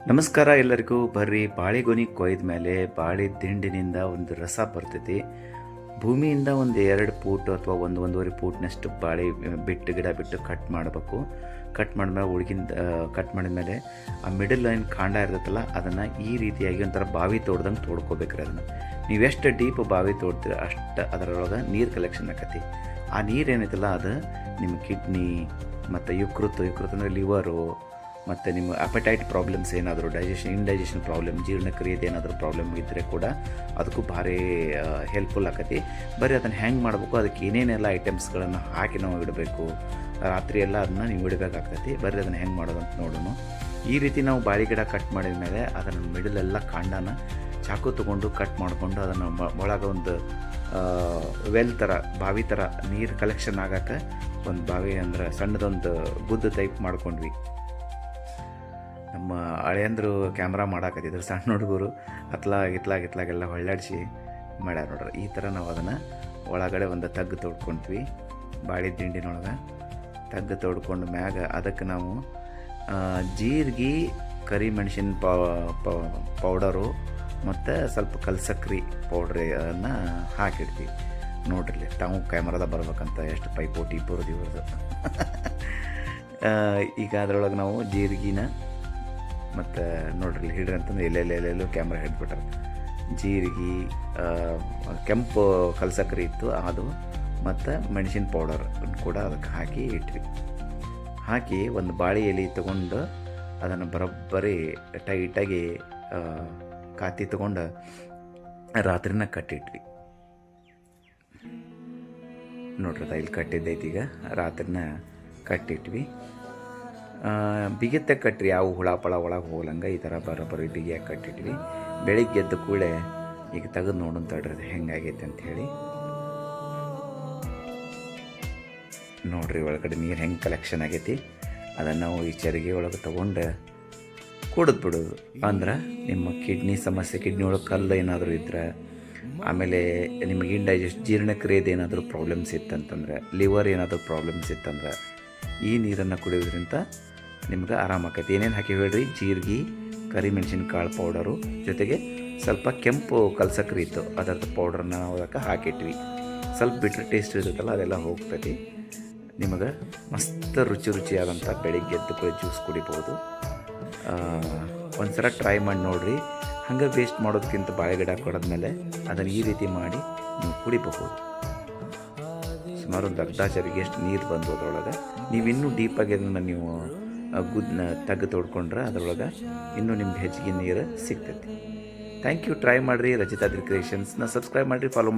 ನಮಸ್ಕಾರ ಎಲ್ಲರಿಗೂ. ಬರ್ರಿ, ಬಾಳೆಗೊನೆ ಕೊಯ್ದ ಮೇಲೆ ಬಾಳೆ ದಿಂಡಿನಿಂದ ಒಂದು ರಸ ಬರ್ತೈತಿ. ಭೂಮಿಯಿಂದ ಒಂದು 2 ಫೂಟ್ ಅಥವಾ ಒಂದೂವರೆ ಫೂಟ್ನಷ್ಟು ಬಾಳೆ ಗಿಡ ಬಿಟ್ಟು ಕಟ್ ಮಾಡಬೇಕು. ಕಟ್ ಮಾಡಿದ್ಮೇಲೆ ಕಟ್ ಮಾಡಿದ್ಮೇಲೆ ಆ ಮಿಡಲ್ ಲೈನ್ ಕಾಂಡ ಇರ್ತೈತಲ್ಲ, ಅದನ್ನು ಈ ರೀತಿಯಾಗಿ ಒಂಥರ ಬಾವಿ ತೋಡ್ದಂಗೆ ತೋಡ್ಕೋಬೇಕ್ರಿ. ಅದನ್ನು ನೀವು ಎಷ್ಟು ಡೀಪ್ ಬಾವಿ ತೋಡ್ತೀರ ಅಷ್ಟು ಅದರೊಳಗೆ ನೀರು ಕಲೆಕ್ಷನ್ ಆಕತಿ. ಆ ನೀರು ಏನೈತಲ್ಲ, ಅದು ನಿಮ್ಮ ಕಿಡ್ನಿ ಮತ್ತು ಯಕೃತ್ ಅಂದರೆ ಲಿವರು, ಮತ್ತು ನಿಮ್ಮ ಅಪಟೈಟ್ ಪ್ರಾಬ್ಲಮ್ಸ್ ಏನಾದರೂ, ಇಂಡೈಜೆಷನ್ ಪ್ರಾಬ್ಲಮ್, ಜೀರ್ಣಕ್ರಿಯೆದು ಏನಾದರೂ ಪ್ರಾಬ್ಲಮ್ ಇದ್ದರೆ ಕೂಡ ಅದಕ್ಕೂ ಭಾರಿ ಹೆಲ್ಪ್ಫುಲ್ ಆಕತಿ. ಬರೀ ಅದನ್ನು ಹೆಂಗೆ ಮಾಡಬೇಕು, ಅದಕ್ಕೆ ಏನೇನೆಲ್ಲ ಐಟಮ್ಸ್ಗಳನ್ನು ಹಾಕಿ ನಾವು ಇಡಬೇಕು, ರಾತ್ರಿ ಎಲ್ಲ ಅದನ್ನು ನೀವು ಇಡಬೇಕಾಗ್ತೈತಿ. ಬರೀ ಅದನ್ನು ಹೆಂಗೆ ಮಾಡೋದು ಅಂತ ನೋಡೋಣ. ಈ ರೀತಿ ನಾವು ಬಾಳೆ ಗಿಡ ಕಟ್ ಮಾಡಿದ ಮೇಲೆ ಅದನ್ನು ಮಿಡಲೆಲ್ಲ ಕಾಂಡನ ಚಾಕು ತೊಗೊಂಡು ಕಟ್ ಮಾಡಿಕೊಂಡು ಅದನ್ನು ಒಳಗೆ ಒಂದು ವೆಲ್ ಥರ, ಬಾವಿ ಥರ ನೀರು ಕಲೆಕ್ಷನ್ ಆಗೋಕ್ಕೆ ಒಂದು ಬಾವಿ ಅಂದ್ರೆ ಸಣ್ಣದೊಂದು ಗುದ್ದು ಟೈಪ್ ಮಾಡ್ಕೊಂಡ್ವಿ. ನಮ್ಮ ಹಳೆಯಂದ್ರು ಕ್ಯಾಮ್ರಾ ಮಾಡಾಕತ್ತಿದ್ರು, ಸಣ್ಣ ಹುಡುಗರು ಇತ್ಲಾಗೆಲ್ಲ ಹೊಳ್ಳಾಡಿಸಿ ಮಾಡ್ಯಾರ ನೋಡ್ರಿ. ಈ ಥರ ನಾವು ಅದನ್ನು ಒಳಗಡೆ ಒಂದು ತಗ್ಗು ತೊಡ್ಕೊಳ್ತೀವಿ. ಬಾಳೆ ದಿಂಡಿನೊಳಗೆ ತಗ್ಗು ತೊಡ್ಕೊಂಡು ಮ್ಯಾಗ ಅದಕ್ಕೆ ನಾವು ಜೀರಿಗೆ, ಕರಿಮೆಣಸಿನ ಪೌಡರು ಮತ್ತು ಸ್ವಲ್ಪ ಕಲ್ಸಕ್ರಿ ಪೌಡ್ರನ್ನು ಹಾಕಿಡ್ತೀವಿ. ನೋಡ್ರಿ, ತಾವು ಕ್ಯಾಮ್ರಾದಾಗ ಬರ್ಬೇಕಂತ ಎಷ್ಟು ಪೈಪೋಟಿ ಬರೋದು ಇವ್ರದ್ದು. ಈಗ ಅದರೊಳಗೆ ನಾವು ಜೀರಿಗೆನ ಮತ್ತು ನೋಡ್ರಿ ಹಿಡ್ರಿ ಅಂತಂದ್ರೆ ಎಲ್ಲೆಲ್ಲೂ ಕ್ಯಾಮ್ರಾ ಹಿಡ್ಬಿಟ್ರೆ, ಜೀರಿಗೆ, ಕೆಂಪು ಕಲ್ಸಕ್ರಿ ಇತ್ತು ಅದು, ಮತ್ತು ಮೆಣಸಿನ ಪೌಡರ್ ಕೂಡ ಅದಕ್ಕೆ ಹಾಕಿ ಇಟ್ವಿ. ಹಾಕಿ ಒಂದು ಬಾಳೆ ಎಲೆ ತೊಗೊಂಡು ಅದನ್ನು ಬರೋಬ್ಬರಿ ಟೈಟಾಗಿ ಕಾತಿ ತೊಗೊಂಡು ರಾತ್ರಿನ ಕಟ್ಟಿಟ್ವಿ. ನೋಡ್ರಿ, ಇಲ್ಲಿ ಕಟ್ಟಿದ್ದೈತಿ. ಈಗ ರಾತ್ರಿನ ಕಟ್ಟಿಟ್ವಿ. ಬಿಗಿತ್ತ ಕಟ್ರಿ, ಯಾವ ಹುಳ ಪಳ ಒಳಗೆ ಹೋಗ್ಲಂಗೆ ಈ ಥರ ಬರೋಬ್ಬರಿ ಬಿಗಿಯಾಗಿ ಕಟ್ಟಿಟ್ವಿ. ಬೆಳಿಗ್ಗೆ ಎದ್ದು ಕೂಡಲೇ ಈಗ ತೆಗೆದು ನೋಡೋಣ ತಡ್ರಿ ಹೆಂಗಾಗೈತೆ ಅಂಥೇಳಿ. ನೋಡ್ರಿ, ಒಳಗಡೆ ನೀರು ಹೆಂಗೆ ಕಲೆಕ್ಷನ್ ಆಗೈತಿ. ಅದನ್ನು ನಾವು ಈ ಚರಿಗೆ ಒಳಗೆ ತೊಗೊಂಡು ಕುಡಿದು ಬಿಡೋದು. ಅಂದ್ರೆ ನಿಮ್ಮ ಕಿಡ್ನಿ ಸಮಸ್ಯೆ, ಕಿಡ್ನಿ ಒಳಗೆ ಕಲ್ಲು ಏನಾದರೂ ಇದ್ರೆ, ಆಮೇಲೆ ನಿಮಗೆ ಜೀರ್ಣಕ್ರಿಯೆದು ಏನಾದರೂ ಪ್ರಾಬ್ಲಮ್ಸ್ ಇತ್ತಂತಂದ್ರೆ, ಲಿವರ್ ಏನಾದರೂ ಪ್ರಾಬ್ಲಮ್ಸ್ ಇತ್ತಂದ್ರೆ ಈ ನೀರನ್ನು ಕುಡಿಯೋದ್ರಿಂದ ನಿಮ್ಗೆ ಆರಾಮಾಕೈತಿ. ಏನೇನು ಹಾಕಿ ಹೇಳ್ರಿ, ಜೀರಿಗೆ, ಕರಿಮೆಣಸಿನಕಾಳು ಪೌಡರು, ಜೊತೆಗೆ ಸ್ವಲ್ಪ ಕೆಂಪು ಕಲ್ಸಕ್ರಿ ಇತ್ತು, ಅದರದ್ದು ಪೌಡ್ರನ್ನ ಅದಕ್ಕೆ ಹಾಕಿಟ್ವಿ. ಸ್ವಲ್ಪ ಬಿಟ್ಟರೆ ಟೇಸ್ಟ್ ಇರುತ್ತಲ್ಲ, ಅದೆಲ್ಲ ಹೋಗ್ತೈತಿ. ನಿಮಗೆ ಮಸ್ತ್ ರುಚಿಯಾದಂಥ ಬೆಳಿಗ್ಗೆ ಎದ್ದು ಕೂಡ ಜ್ಯೂಸ್ ಕುಡಿಬೋದು. ಒಂದು ಸಲ ಟ್ರೈ ಮಾಡಿ ನೋಡಿರಿ. ಹಂಗೆ ವೇಸ್ಟ್ ಮಾಡೋದಕ್ಕಿಂತ ಬಾಳೆ ಗಿಡ ಕೊಡೋದ್ಮೇಲೆ ಅದನ್ನು ಈ ರೀತಿ ಮಾಡಿ ನೀವು ಕುಡಿಬಹುದು. ಸುಮಾರು ಒಂದು ಅರ್ಧ ಚರಿಗೆ ಎಷ್ಟು ನೀರು ಬಂದು ಅದರೊಳಗೆ. ನೀವು ಇನ್ನೂ ಡೀಪಾಗಿ ಅದನ್ನು ನೀವು ತಗ್ಗು ತೊಡ್ಕೊಂಡ್ರೆ ಅದರೊಳಗೆ ಇನ್ನೂ ನಿಮ್ಗೆ ಹೆಚ್ಚಿಗೆ ನೀರು ಸಿಗ್ತೈತಿ. Thank you. ಟ್ರೈ ಮಾಡಿರಿ. ರಚಿತಾ ಕ್ರಿಯೇಷನ್ಸ್ನ ಸಬ್ಸ್ಕ್ರೈಬ್ ಮಾಡಿರಿ, ಫಾಲೋ ಮಾಡಿ.